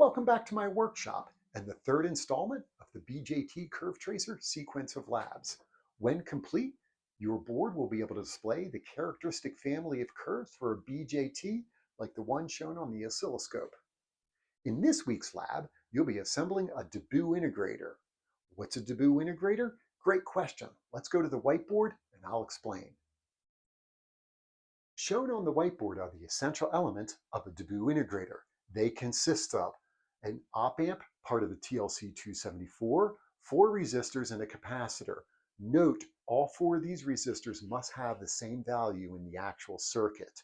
Welcome back to my workshop and the third installment of the BJT Curve Tracer sequence of labs. When complete, your board will be able to display the characteristic family of curves for a BJT like the one shown on the oscilloscope. In this week's lab, you'll be assembling a Deboo Integrator. What's a Deboo Integrator? Great question. Let's go to the whiteboard and I'll explain. Shown on the whiteboard are the essential elements of a Deboo Integrator. They consist of an op-amp, part of the TLC-274, 4 resistors, and a capacitor. Note, all 4 of these resistors must have the same value in the actual circuit.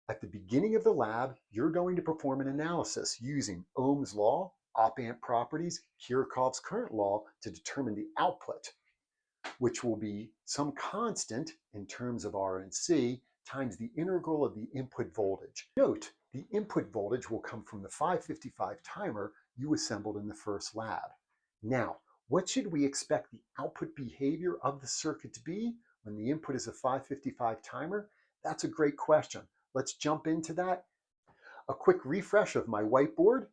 At the beginning of the lab, you're going to perform an analysis using Ohm's law, op-amp properties, Kirchhoff's current law to determine the output, which will be some constant in terms of R and C times the integral of the input voltage. Note, the input voltage will come from the 555 timer you assembled in the first lab. Now, what should we expect the output behavior of the circuit to be when the input is a 555 timer? That's a great question. Let's jump into that. A quick refresh of my whiteboard,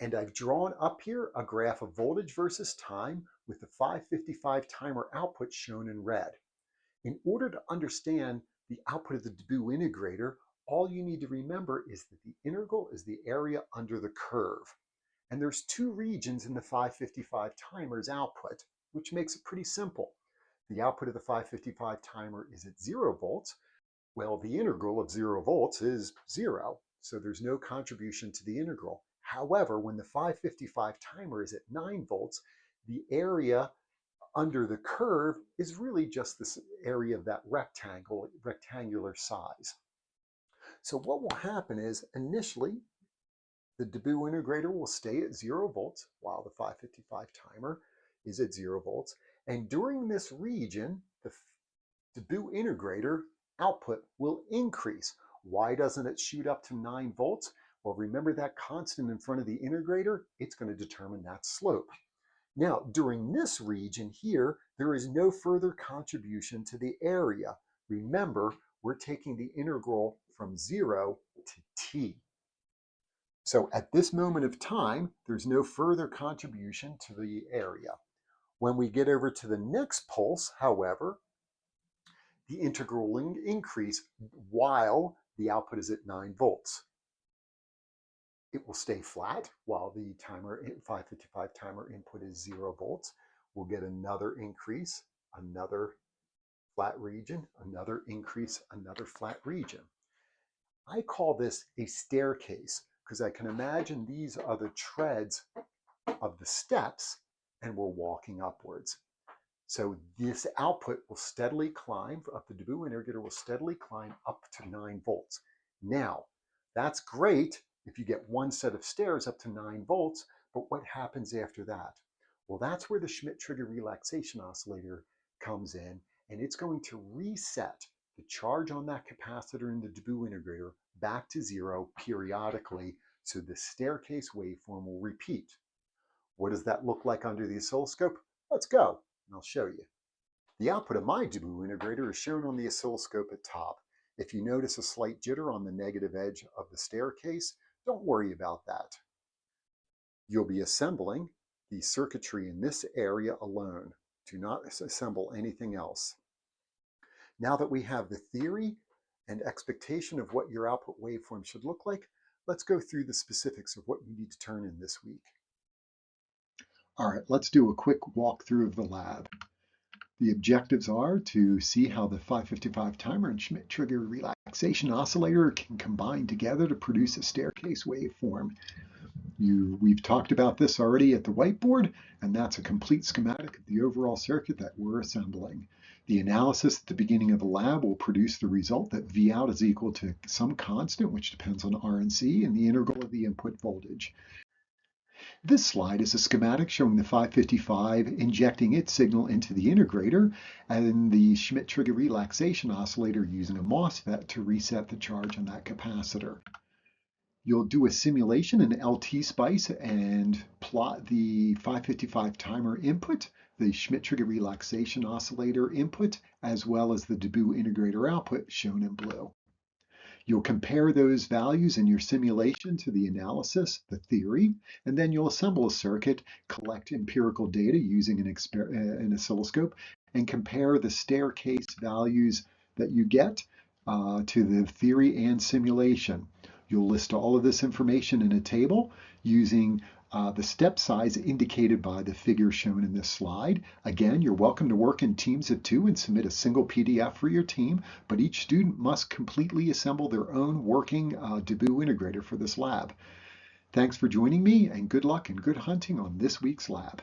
and I've drawn up here a graph of voltage versus time with the 555 timer output shown in red. In order to understand the output of the Deboo Integrator, all you need to remember is that the integral is the area under the curve. And there's 2 regions in the 555 timer's output, which makes it pretty simple. The output of the 555 timer is at 0 volts. Well, the integral of 0 volts is 0, so there's no contribution to the integral. However, when the 555 timer is at 9 volts, the area under the curve is really just this area of that rectangular size. So what will happen is initially the Deboo Integrator will stay at 0 volts while the 555 timer is at 0 volts. And during this region, the Deboo Integrator output will increase. Why doesn't it shoot up to 9 volts? Well, remember that constant in front of the integrator? It's going to determine that slope. Now, during this region here, there is no further contribution to the area. Remember, we're taking the integral from 0 to t. So at this moment of time, there's no further contribution to the area. When we get over to the next pulse, however, the integral will increase while the output is at 9 volts. It will stay flat while the 555 timer input is 0 volts. We'll get another increase, another flat region, another increase, another flat region. I call this a staircase because I can imagine these are the treads of the steps and we're walking upwards. So this output will steadily climb, the Deboo Integrator will steadily climb up to 9 volts. Now, that's great if you get one set of stairs up to 9 volts, but what happens after that? Well, that's where the Schmitt trigger relaxation oscillator comes in, and it's going to reset the charge on that capacitor in the Deboo Integrator back to 0 periodically, so the staircase waveform will repeat. What does that look like under the oscilloscope? Let's go, and I'll show you. The output of my Deboo Integrator is shown on the oscilloscope at top. If you notice a slight jitter on the negative edge of the staircase, don't worry about that. You'll be assembling the circuitry in this area alone. Do not assemble anything else. Now that we have the theory and expectation of what your output waveform should look like, let's go through the specifics of what you need to turn in this week. All right, let's do a quick walkthrough of the lab. The objectives are to see how the 555 timer and Schmitt trigger relaxation oscillator can combine together to produce a staircase waveform. We've talked about this already at the whiteboard, and that's a complete schematic of the overall circuit that we're assembling. The analysis at the beginning of the lab will produce the result that V out is equal to some constant, which depends on R and C, and the integral of the input voltage. This slide is a schematic showing the 555 injecting its signal into the integrator and the Schmitt trigger relaxation oscillator using a MOSFET to reset the charge on that capacitor. You'll do a simulation in LT-SPICE and plot the 555 timer input, the Schmitt trigger relaxation oscillator input, as well as the Deboo Integrator output shown in blue. You'll compare those values in your simulation to the analysis, the theory, and then you'll assemble a circuit, collect empirical data using an oscilloscope, and compare the staircase values that you get to the theory and simulation. You'll list all of this information in a table using the step size indicated by the figure shown in this slide. Again, you're welcome to work in teams of 2 and submit a single PDF for your team, but each student must completely assemble their own working Deboo integrator for this lab. Thanks for joining me, and good luck and good hunting on this week's lab.